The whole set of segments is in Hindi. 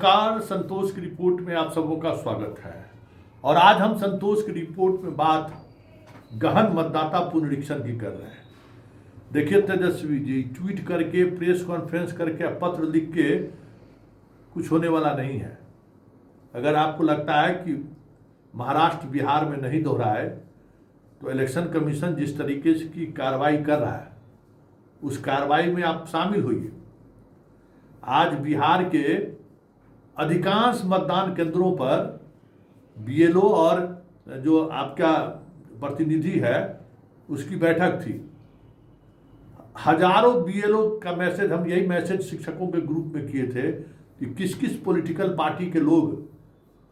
नमस्कार, संतोष की रिपोर्ट में आप सबों का स्वागत है। और आज हम संतोष की रिपोर्ट में बात गहन मतदाता पुनरीक्षण की कर रहे हैं। देखिए, तेजस्वी जी ट्वीट करके, प्रेस कॉन्फ्रेंस करके, पत्र लिख के कुछ होने वाला नहीं है। अगर आपको लगता है कि महाराष्ट्र बिहार में नहीं दोहराए तो इलेक्शन कमीशन जिस तरीके से की कार्रवाई कर रहा है उस कार्रवाई में आप शामिल होइए। आज बिहार के अधिकांश मतदान केंद्रों पर बीएलओ और जो आपका प्रतिनिधि है उसकी बैठक थी। हजारों बीएलओ का मैसेज, हम यही मैसेज शिक्षकों के ग्रुप में किए थे कि किस किस पॉलिटिकल पार्टी के लोग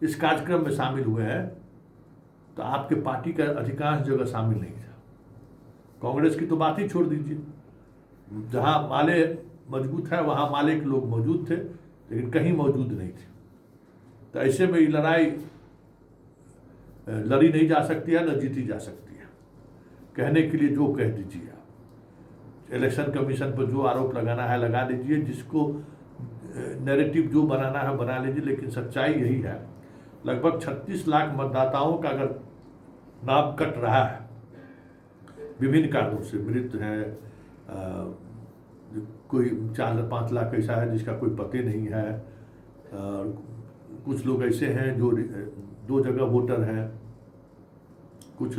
इस कार्यक्रम में शामिल हुए हैं, तो आपके पार्टी का अधिकांश जगह शामिल नहीं था। कांग्रेस की तो बात ही छोड़ दीजिए, जहां माले मजबूत है वहां माले के लोग मौजूद थे, लेकिन कहीं मौजूद नहीं थे। तो ऐसे में ये लड़ाई लड़ी नहीं जा सकती है, न जीती जा सकती है। कहने के लिए जो कह दीजिए आप, इलेक्शन कमीशन पर जो आरोप लगाना है लगा लीजिए, जिसको नैरेटिव जो बनाना है बना लीजिए, लेकिन सच्चाई यही है। लगभग 36 लाख मतदाताओं का अगर नाम कट रहा है विभिन्न कारणों से, मृत है, कोई 4-5 लाख ऐसा है जिसका कोई पते नहीं है, कुछ लोग ऐसे हैं जो 2 जगह वोटर हैं, कुछ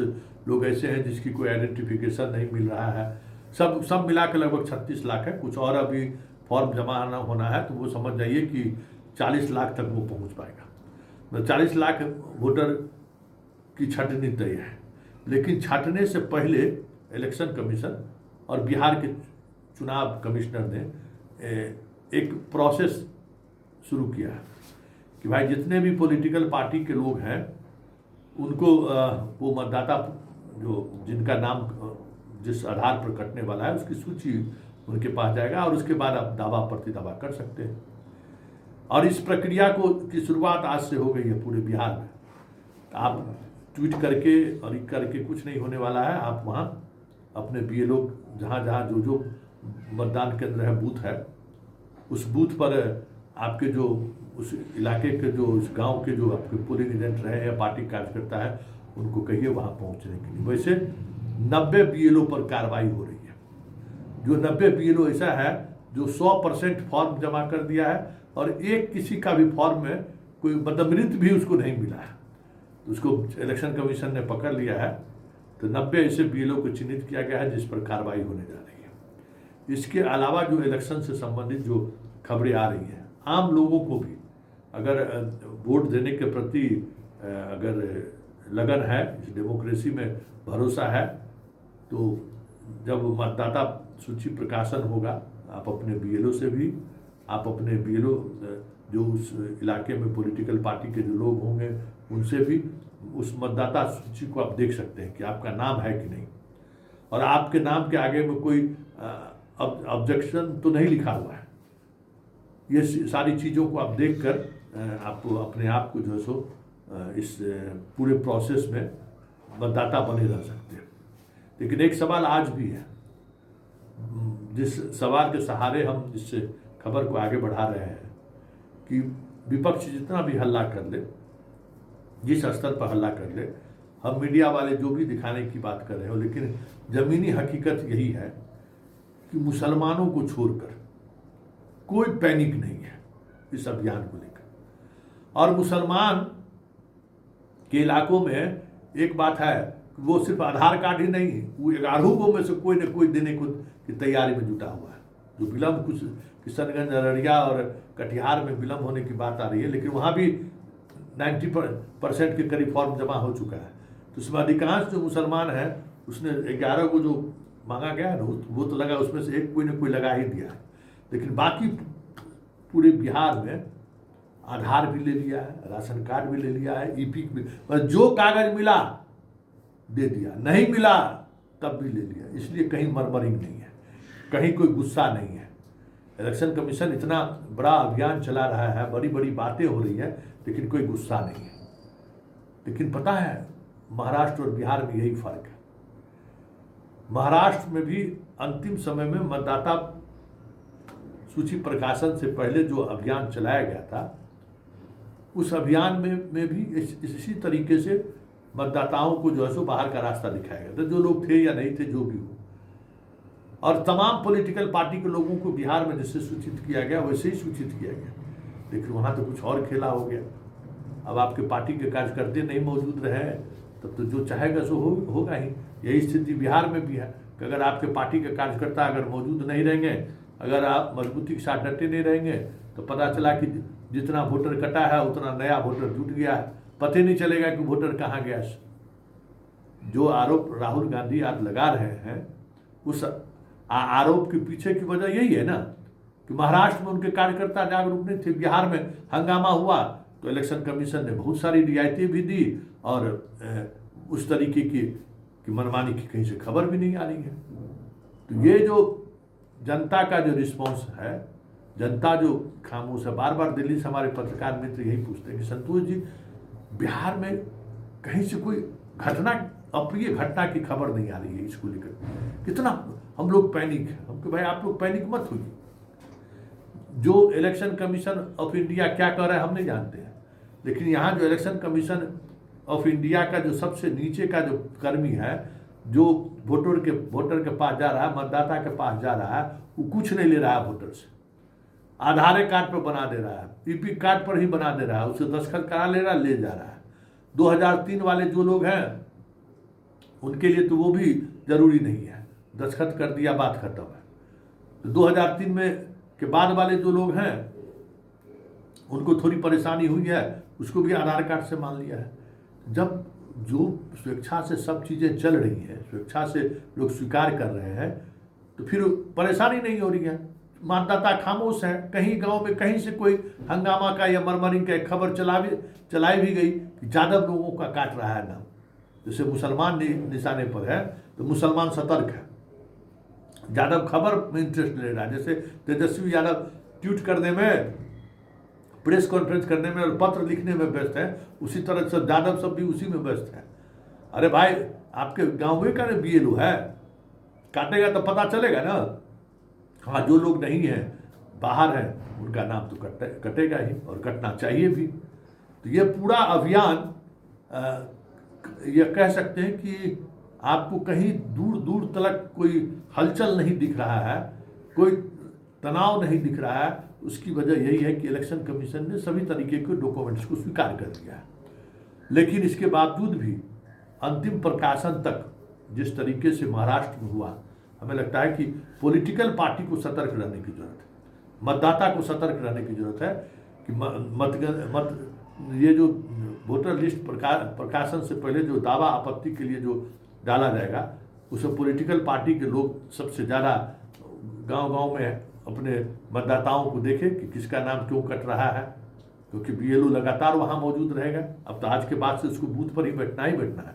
लोग ऐसे हैं जिसकी कोई आइडेंटिफिकेशन नहीं मिल रहा है। सब मिला के लगभग 36 लाख है। कुछ और अभी फॉर्म जमा होना है, तो वो समझ जाइए कि 40 लाख तक वो पहुंच पाएगा। 40 लाख वोटर की छंटनी तय है, लेकिन छांटने से पहले इलेक्शन कमीशन और बिहार के चुनाव कमिश्नर ने एक प्रोसेस शुरू किया है कि भाई जितने भी पॉलिटिकल पार्टी के लोग हैं उनको वो मतदाता जो जिनका नाम जिस आधार पर कटने वाला है उसकी सूची उनके पास जाएगा, और उसके बाद आप दावा प्रतिदावा कर सकते हैं। और इस प्रक्रिया की शुरुआत आज से हो गई है पूरे बिहार में। आप ट्वीट करके और करके कुछ नहीं होने वाला है। आप वहाँ अपने बीएलओ जहाँ जहाँ जो मतदान केंद्र है, बूथ है, उस बूथ पर आपके जो उस इलाके के जो उस गांव के जो आपके पोलिंग एजेंट रहे या पार्टी कार्यकर्ता है उनको कहिए वहां पहुंचने के लिए। वैसे 90 बीएलओ पर कार्रवाई हो रही है। जो 90 बीएलओ ऐसा है जो 100% फॉर्म जमा कर दिया है और एक किसी का भी फॉर्म में कोई मृत भी उसको नहीं मिला है, उसको इलेक्शन कमीशन ने पकड़ लिया है। तो 90 ऐसे बीएलओ को चिन्हित किया गया है जिस पर कार्रवाई होने जा रही है। इसके अलावा जो इलेक्शन से संबंधित जो खबरें आ रही हैं, आम लोगों को भी अगर वोट देने के प्रति अगर लगन है, इस डेमोक्रेसी में भरोसा है, तो जब मतदाता सूची प्रकाशन होगा, आप अपने बीएलओ से भी, आप अपने बीएलओ जो उस इलाके में पॉलिटिकल पार्टी के जो लोग होंगे उनसे भी उस मतदाता सूची को आप देख सकते हैं कि आपका नाम है कि नहीं, और आपके नाम के आगे में कोई ऑब्जेक्शन तो नहीं लिखा हुआ है। ये सारी चीज़ों को आप देखकर आप अपने आप को जो है सो इस पूरे प्रोसेस में मतदाता बने रह सकते हैं। लेकिन एक सवाल आज भी है, जिस सवाल के सहारे हम इस खबर को आगे बढ़ा रहे हैं कि विपक्ष जितना भी हल्ला कर ले, जिस स्तर पर हल्ला कर ले, हम मीडिया वाले जो भी दिखाने की बात कर रहे हो, लेकिन ज़मीनी हकीकत यही है कि मुसलमानों को छोड़कर कोई पैनिक नहीं है इस अभियान को लेकर। और मुसलमान के इलाकों में एक बात है कि वो सिर्फ आधार कार्ड ही नहीं, वो 11 में से कोई न कोई देने को की तैयारी में जुटा हुआ है। जो विलम्ब कुछ किशनगंज, अररिया और कटिहार में विलम्ब होने की बात आ रही है, लेकिन वहाँ भी 90% के करीब फॉर्म जमा हो चुका है। तो उसमें अधिकांश जो मुसलमान हैं, उसने 11 को जो मांगा गया है ना, वो तो लगा, उसमें से एक कोई न कोई लगा ही दिया है। लेकिन बाकी पूरे बिहार में आधार भी ले लिया है, राशन कार्ड भी ले लिया है, ईपिक भी, बस जो कागज मिला दे दिया, नहीं मिला तब भी ले लिया। इसलिए कहीं मरमरिंग नहीं है, कहीं कोई गुस्सा नहीं है। इलेक्शन कमीशन इतना बड़ा अभियान चला रहा है, बड़ी बड़ी बातें हो रही है, लेकिन कोई गुस्सा नहीं है। लेकिन पता है, महाराष्ट्र और बिहार में यही फर्क है। महाराष्ट्र में भी अंतिम समय में मतदाता सूची प्रकाशन से पहले जो अभियान चलाया गया था उस अभियान में भी इसी तरीके से मतदाताओं को जो है सो बाहर का रास्ता दिखाया गया, तो जो लोग थे या नहीं थे जो भी हो। और तमाम पॉलिटिकल पार्टी के लोगों को बिहार में जैसे सूचित किया गया वैसे ही सूचित किया गया, लेकिन वहाँ तो कुछ और खेला हो गया। अब आपके पार्टी के कार्यकर्ता नहीं मौजूद रहे तब तो जो चाहेगा सो होगा ही। यही स्थिति बिहार में भी है कि अगर आपके पार्टी के कार्यकर्ता अगर मौजूद नहीं रहेंगे, अगर आप मजबूती के साथ डटे नहीं रहेंगे, तो पता चला कि जितना वोटर कटा है उतना नया वोटर जुट गया है, पता ही नहीं चलेगा कि वोटर कहाँ गया। जो आरोप राहुल गांधी आज लगा रहे हैं, उस आरोप के पीछे की वजह यही है ना कि महाराष्ट्र में उनके कार्यकर्ता जागरूक नहीं थे। बिहार में हंगामा हुआ तो इलेक्शन कमीशन ने बहुत सारी रियायतें भी दी और उस तरीके की मनमानी की कहीं से खबर भी नहीं आ रही है। तो ये जो जनता का जो रिस्पॉन्स है, जनता जो खामोश है, बार बार दिल्ली से हमारे पत्रकार मित्र यही पूछते हैं कि संतोष जी बिहार में कहीं से कोई घटना, अप्रिय घटना की खबर नहीं आ रही है इसको लेकर। कितना हम लोग पैनिक है। हम कहे भाई आप लोग पैनिक मत होइए, जो इलेक्शन कमीशन ऑफ इंडिया क्या कर रहा है हम नहीं जानते हैं, लेकिन यहाँ जो इलेक्शन कमीशन ऑफ इंडिया का जो सबसे नीचे का जो कर्मी है, जो वोटर के पास जा रहा है, मतदाता के पास जा रहा है, वो कुछ नहीं ले रहा है वोटर से, आधार कार्ड पर बना दे रहा है, ईपी कार्ड पर ही बना दे रहा है, उसे दस्तखत करा ले रहा है, ले जा रहा है। 2003 वाले जो लोग हैं उनके लिए तो वो भी जरूरी नहीं है, दस्तखत कर दिया बात खत्म है। तो 2003 में के बाद वाले जो लोग हैं उनको थोड़ी परेशानी हुई है, उसको भी आधार कार्ड से मान लिया है। जब जो स्वेच्छा से सब चीज़ें चल रही हैं, स्वेच्छा से लोग स्वीकार कर रहे हैं, तो फिर परेशानी नहीं हो रही है। मतदाता खामोश है। कहीं गांव में कहीं से कोई हंगामा का या मरमरिंग का एक खबर चलाई भी गई कि यादव लोगों का काट रहा है नाम, जैसे मुसलमान निशाने पर है तो मुसलमान सतर्क है, यादव खबर में इंटरेस्ट ले रहा है। जैसे तेजस्वी यादव ट्वीट करने में, प्रेस कॉन्फ्रेंस करने में और पत्र लिखने में व्यस्त है, उसी तरह से यादव सब भी उसी में व्यस्त है। अरे भाई आपके गांव में का BLO है, काटेगा तो पता चलेगा ना। हाँ, जो लोग नहीं हैं, बाहर हैं, उनका नाम तो कटेगा ही और कटना चाहिए भी। तो ये पूरा अभियान ये कह सकते हैं कि आपको कहीं दूर दूर तक कोई हलचल नहीं दिख रहा है, कोई तनाव नहीं दिख रहा है। उसकी वजह यही है कि इलेक्शन कमीशन ने सभी तरीके के डॉक्यूमेंट्स को स्वीकार कर दिया है। लेकिन इसके बावजूद भी अंतिम प्रकाशन तक जिस तरीके से महाराष्ट्र में हुआ, हमें लगता है कि पॉलिटिकल पार्टी को सतर्क रहने की जरूरत है, मतदाता को सतर्क रहने की जरूरत है कि ये जो वोटर लिस्ट प्रकाशन से पहले जो दावा आपत्ति के लिए जो डाला जाएगा, उसे पॉलिटिकल पार्टी के लोग सबसे ज़्यादा गांव-गांव में अपने मतदाताओं को देखें कि किसका नाम क्यों कट रहा है, क्योंकि BLO लगातार वहाँ मौजूद रहेगा। अब तो आज के बाद से उसको बूथ पर ही बैठना है।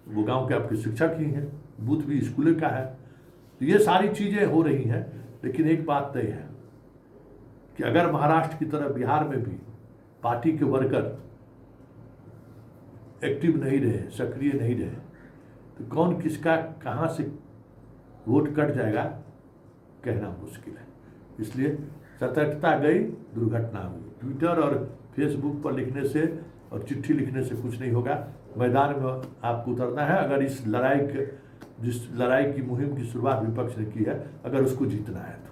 वो गांव के आपके शिक्षक ही हैं, बूथ भी स्कूल का है। तो ये सारी चीज़ें हो रही हैं, लेकिन एक बात तय है कि अगर महाराष्ट्र की तरह बिहार में भी पार्टी के वर्कर एक्टिव नहीं रहे, सक्रिय नहीं रहे, तो कौन किसका कहाँ से वोट कट जाएगा कहना मुश्किल है। इसलिए सतर्कता गई, दुर्घटना हुई। ट्विटर और फेसबुक पर लिखने से और चिट्ठी लिखने से कुछ नहीं होगा, मैदान में आपको उतरना है। अगर जिस लड़ाई की मुहिम की शुरुआत विपक्ष ने की है, अगर उसको जीतना है तो